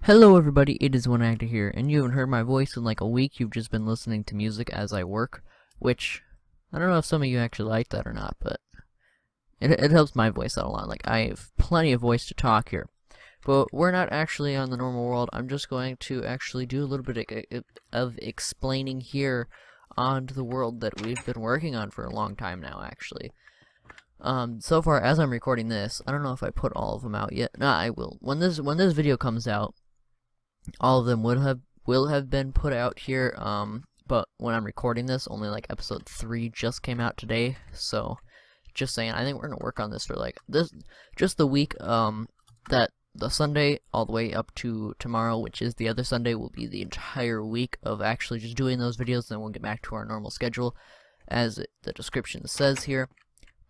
Hello everybody, it is One Actor here, and you haven't heard my voice in like a week. You've just been listening to music as I work, which, I don't know if some of you actually like that or not, but it helps my voice out a lot. Like, I have plenty of voice to talk here. But we're not actually on the normal world. I'm just going to actually do a little bit of explaining here on the world that we've been working on for a long time now, actually. So far, as I'm recording this, I don't know if I put all of them out yet. No, I will. When this video comes out, all of them will have been put out here, but when I'm recording this, only like episode 3 just came out today, so just saying. I think we're gonna work on this for like just the week, that the Sunday all the way up to tomorrow, which is the other Sunday, will be the entire week of actually just doing those videos. Then we'll get back to our normal schedule, as the description says here.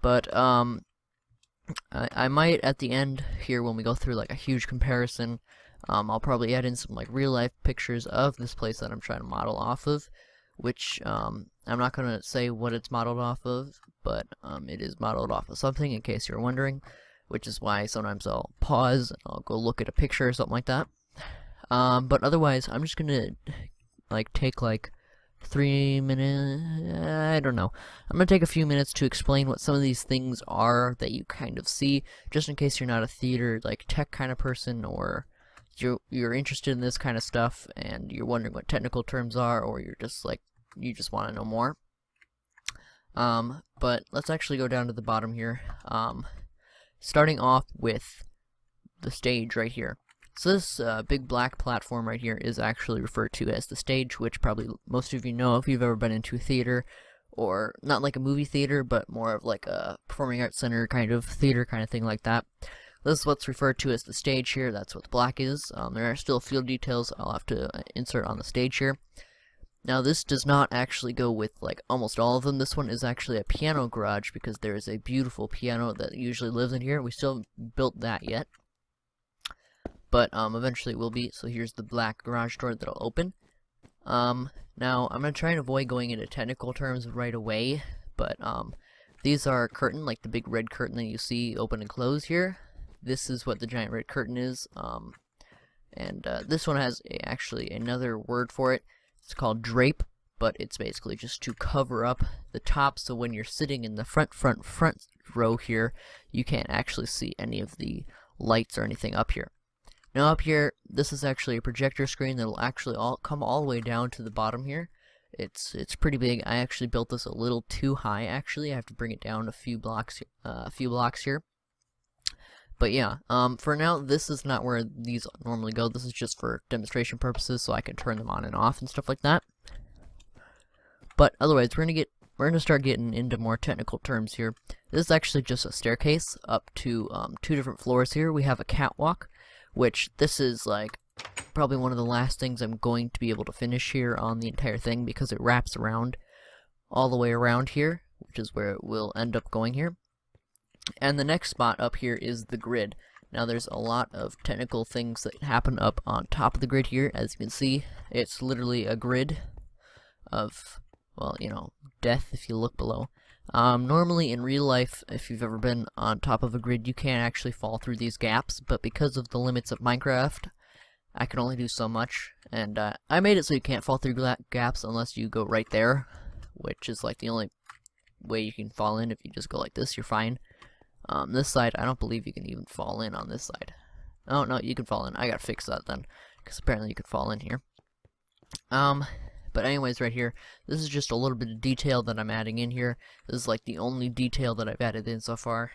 But I might at the end here, when we go through like a huge comparison, I'll probably add in some like real life pictures of this place that I'm trying to model off of, which I'm not gonna say what it's modeled off of, but it is modeled off of something, in case you're wondering, which is why sometimes I'll pause and I'll go look at a picture or something like that. But otherwise, I'm just gonna like take like 3 minutes, I don't know. I'm gonna take a few minutes to explain what some of these things are that you kind of see, just in case you're not a theater like tech kind of person, or you're interested in this kind of stuff and you're wondering what technical terms are, or you're just like, you just want to know more. But let's actually go down to the bottom here, starting off with the stage right here. So this big black platform right here is actually referred to as the stage, which probably most of you know if you've ever been into a theater, or not like a movie theater, but more of like a performing arts center kind of theater kind of thing like that. This is what's referred to as the stage here. That's what the black is. There are still field details I'll have to insert on the stage here. Now this does not actually go with like almost all of them. This one is actually a piano garage, because there is a beautiful piano that usually lives in here. We still haven't built that yet, but eventually it will be. So here's the black garage door that'll open. Now I'm gonna try and avoid going into technical terms right away, but these are curtain, like the big red curtain that you see open and close here. This is what the giant red curtain is, and this one has actually another word for it. It's called drape, but it's basically just to cover up the top, so when you're sitting in the front row here, you can't actually see any of the lights or anything up here. Now up here, this is actually a projector screen that'll actually come all the way down to the bottom here. It's pretty big. I actually built this a little too high. Actually, I have to bring it down a few blocks here. But yeah, for now, this is not where these normally go. This is just for demonstration purposes, so I can turn them on and off and stuff like that. But otherwise, we're gonna start getting into more technical terms here. This is actually just a staircase up to 2 different floors here. We have a catwalk, which this is like probably one of the last things I'm going to be able to finish here on the entire thing, because it wraps around all the way around here, which is where it will end up going here. And the next spot up here is the grid. Now there's a lot of technical things that happen up on top of the grid here. As you can see, it's literally a grid of, well, you know, death if you look below. Normally in real life, if you've ever been on top of a grid, you can't actually fall through these gaps, but because of the limits of Minecraft, I can only do so much, and I made it so you can't fall through gaps unless you go right there, which is like the only way you can fall in. If you just go like this, you're fine. This side, I don't believe you can even fall in on this side. Oh, no, you can fall in. I gotta fix that then, because apparently you could fall in here. But anyways, right here, this is just a little bit of detail that I'm adding in here. This is like the only detail that I've added in so far.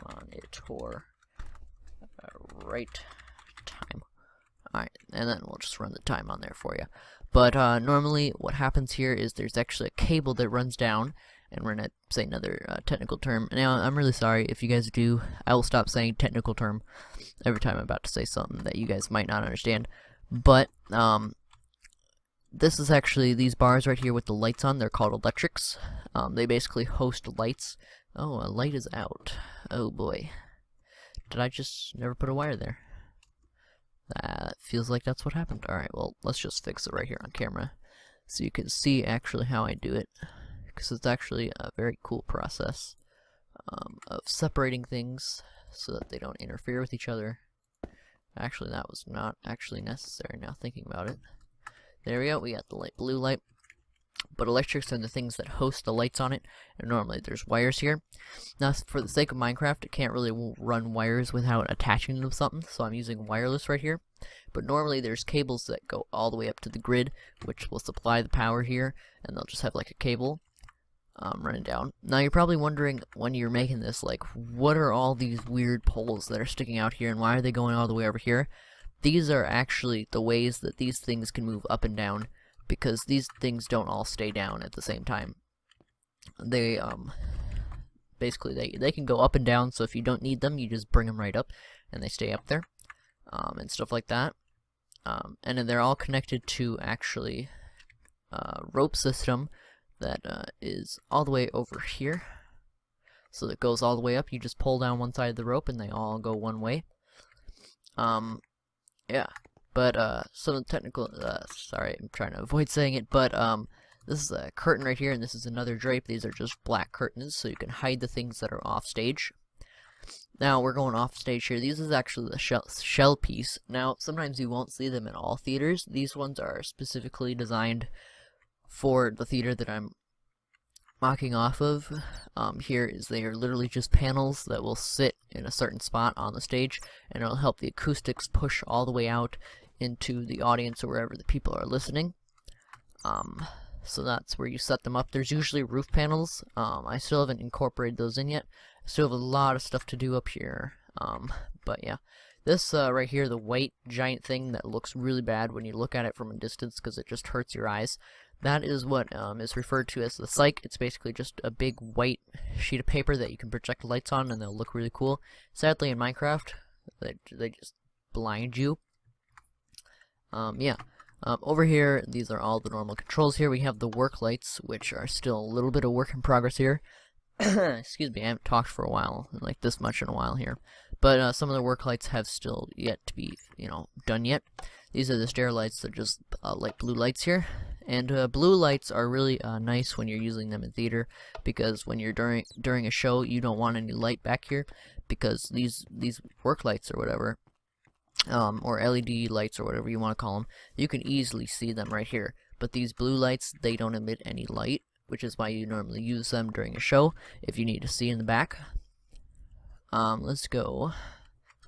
Monitor right time. Alright, and then we'll just run the time on there for you. But normally what happens here is there's actually a cable that runs down, and we're going to say another technical term. Now, I'm really sorry if you guys do. I will stop saying technical term every time I'm about to say something that you guys might not understand. But this is actually these bars right here with the lights on. They're called electrics. They basically host lights. Oh, a light is out. Oh boy. Did I just never put a wire there? That feels like that's what happened. Alright, well, let's just fix it right here on camera, so you can see actually how I do it, because it's actually a very cool process of separating things so that they don't interfere with each other. Actually, that was not actually necessary now thinking about it. There we go, we got the light blue light. But electrics are the things that host the lights on it, and normally there's wires here. Now, for the sake of Minecraft, it can't really run wires without attaching them to something, so I'm using wireless right here. But normally there's cables that go all the way up to the grid, which will supply the power here, and they'll just have like a cable running down. Now, you're probably wondering when you're making this, like, what are all these weird poles that are sticking out here, and why are they going all the way over here? These are actually the ways that these things can move up and down, because these things don't all stay down at the same time. They, basically, they can go up and down, so if you don't need them, you just bring them right up, and they stay up there, and stuff like that. And then they're all connected to, actually, rope system that is all the way over here. So it goes all the way up, you just pull down one side of the rope, and they all go one way. Yeah. But, some technical, sorry, I'm trying to avoid saying it, but, this is a curtain right here, and this is another drape. These are just black curtains, so you can hide the things that are off stage. Now, we're going off stage here. These is actually the shell piece. Now, sometimes you won't see them in all theaters. These ones are specifically designed for the theater that I'm mocking off of. Here is they are literally just panels that will sit in a certain spot on the stage, and it'll help the acoustics push all the way out into the audience or wherever the people are listening. So that's where you set them up. There's usually roof panels. I still haven't incorporated those in yet. I still have a lot of stuff to do up here. But yeah, this right here, the white giant thing that looks really bad when you look at it from a distance because it just hurts your eyes, that is what is referred to as the cyc. It's basically just a big white sheet of paper that you can project lights on, and they'll look really cool. Sadly, in Minecraft, they just blind you. Yeah. Over here, these are all the normal controls here. We have the work lights, which are still a little bit of work in progress here. Excuse me, I haven't talked for a while, like this much in a while here. But some of the work lights have still yet to be, done yet. These are the stair lights. They're just light blue lights here. And blue lights are really nice when you're using them in theater, because when you're during a show, you don't want any light back here, because these work lights or whatever, or LED lights or whatever you want to call them, you can easily see them right here. But these blue lights, they don't emit any light, which is why you normally use them during a show if you need to see in the back. Let's go.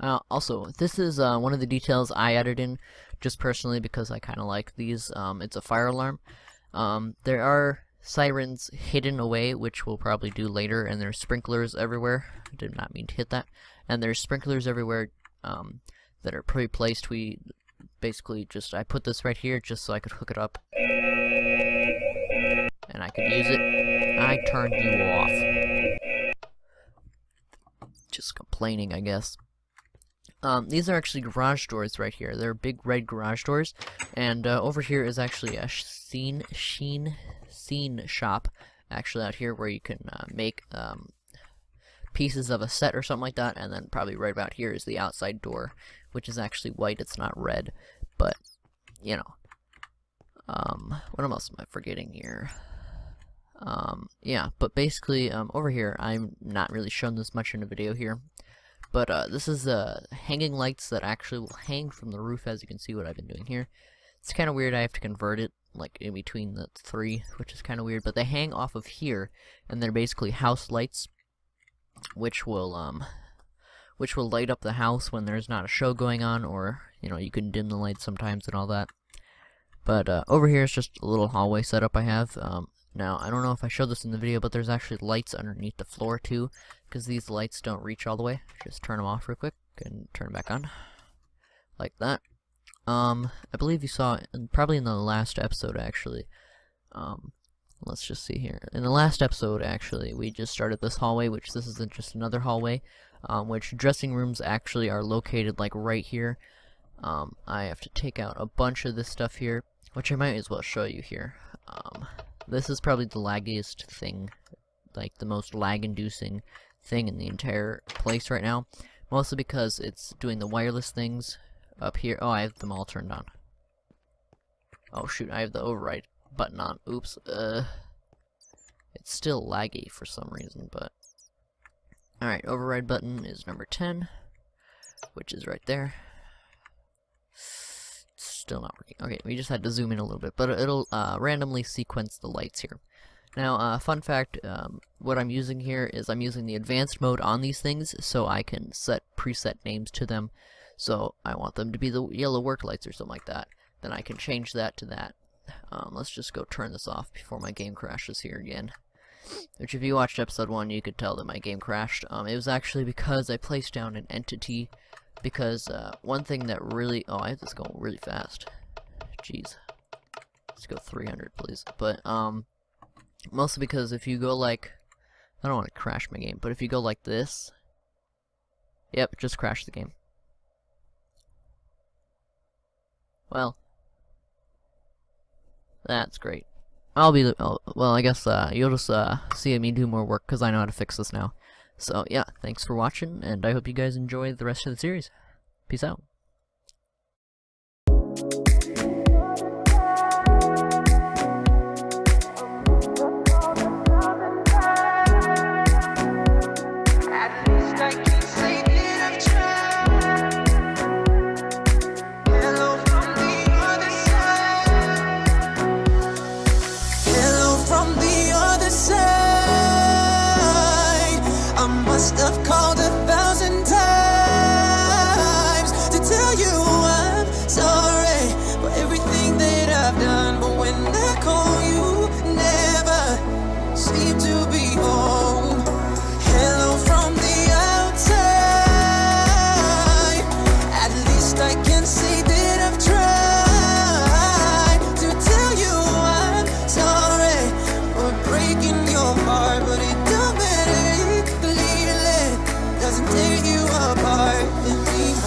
Also, this is one of the details I added in just personally because I kind of like these. It's a fire alarm. There are sirens hidden away, which we'll probably do later, and there's sprinklers everywhere. I did not mean to hit that. And there's sprinklers everywhere that are pre-placed. We basically I put this right here just so I could hook it up and I could use it. I turned you off. Just complaining, I guess. These are actually garage doors right here. They're big red garage doors, and over here is actually a scene shop, actually out here, where you can make pieces of a set or something like that. And then probably right about here is the outside door, which is actually white. It's not red, but what else am I forgetting here? Yeah, but basically over here, I'm not really showing this much in the video here. But this is hanging lights that actually will hang from the roof, as you can see what I've been doing here. It's kind of weird. I have to convert it like in between the three, which is kind of weird. But they hang off of here, and they're basically house lights, which will light up the house when there's not a show going on, or you can dim the lights sometimes and all that. But over here is just a little hallway setup I have. Now, I don't know if I showed this in the video, but there's actually lights underneath the floor, too, because these lights don't reach all the way. Just turn them off real quick and turn them back on. Like that. I believe you saw, probably in the last episode, actually. Let's just see here. In the last episode, actually, we just started this hallway, which this is just another hallway, which dressing rooms actually are located, like, right here. I have to take out a bunch of this stuff here, which I might as well show you here. This is probably the laggiest thing, like the most lag-inducing thing in the entire place right now. Mostly because it's doing the wireless things up here. Oh, I have them all turned on. Oh shoot, I have the override button on. Oops. It's still laggy for some reason, but... Alright, override button is number 10, which is right there. still not working. Okay, we just had to zoom in a little bit, but it'll randomly sequence the lights here. Now, fun fact, what I'm using here is I'm using the advanced mode on these things, so I can set preset names to them. So I want them to be the yellow work lights or something like that. Then I can change that to that. Let's just go turn this off before my game crashes here again. Which, if you watched episode 1, you could tell that my game crashed. It was actually because I placed down an entity. Because one thing that really... Oh, I have this going really fast. Jeez. Let's go 300, please. But, mostly because if you go like... I don't want to crash my game, but if you go like this... Yep, just crash the game. Well... That's great. I'll be the... Oh, well, I guess you'll just see me do more work, because I know how to fix this now. So, yeah, thanks for watching, and I hope you guys enjoy the rest of the series. Peace out. Must have called 1,000 times to tell you I'm sorry for everything that I've done. But when I call, you never seem to be home. Hello from the outside. At least I can say that I've tried to tell you I'm sorry for breaking your heart, but it don't matter. Doesn't tear you apart anymore.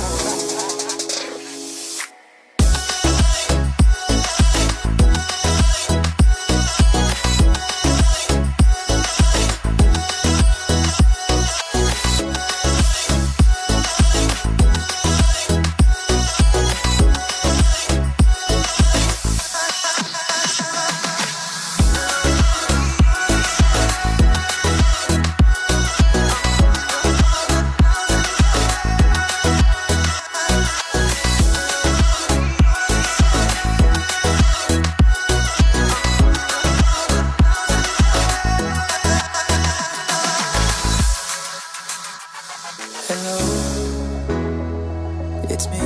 It's me.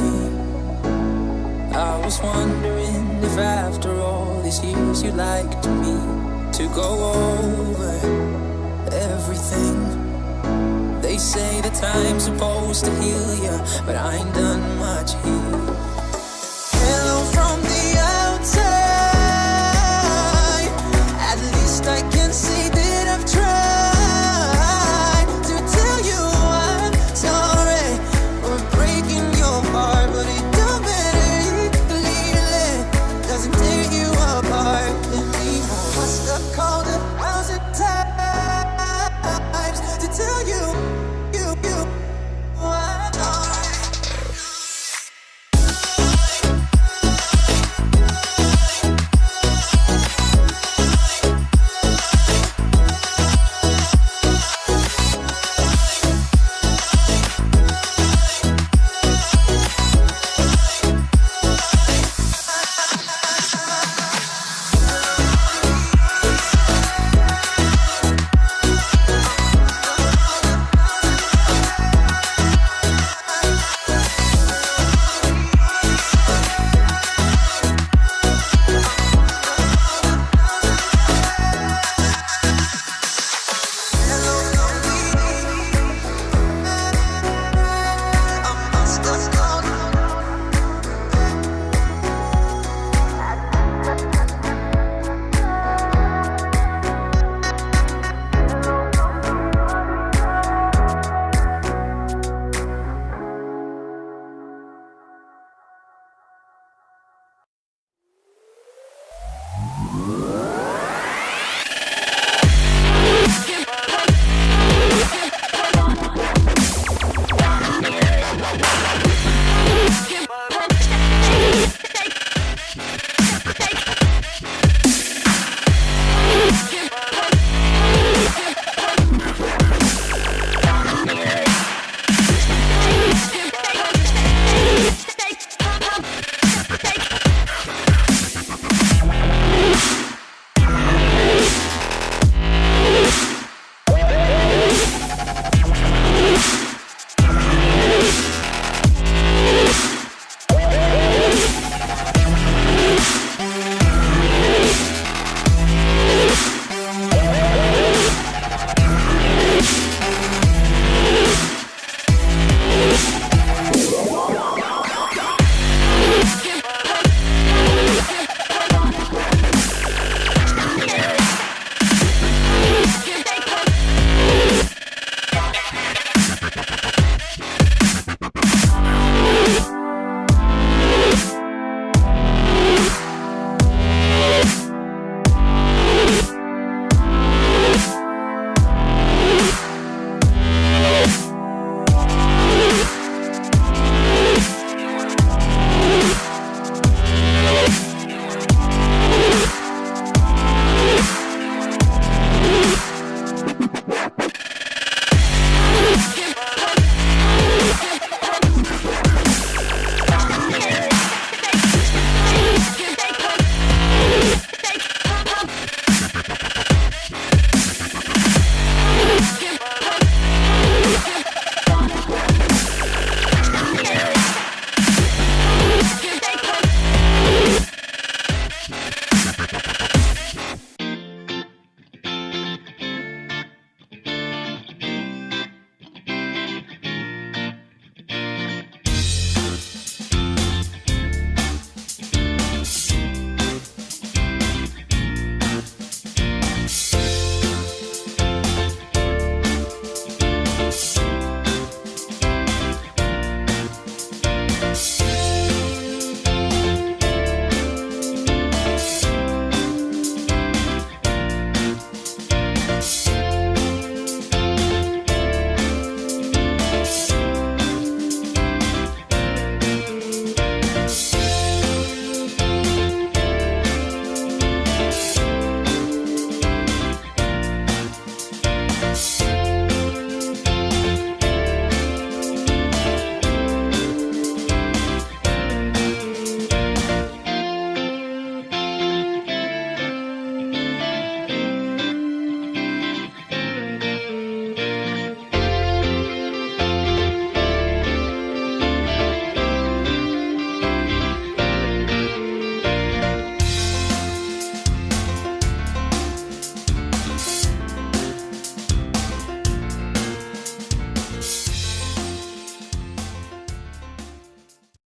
I was wondering if after all these years you'd like me to go over everything. They say that time's supposed to heal ya, but I ain't done much here.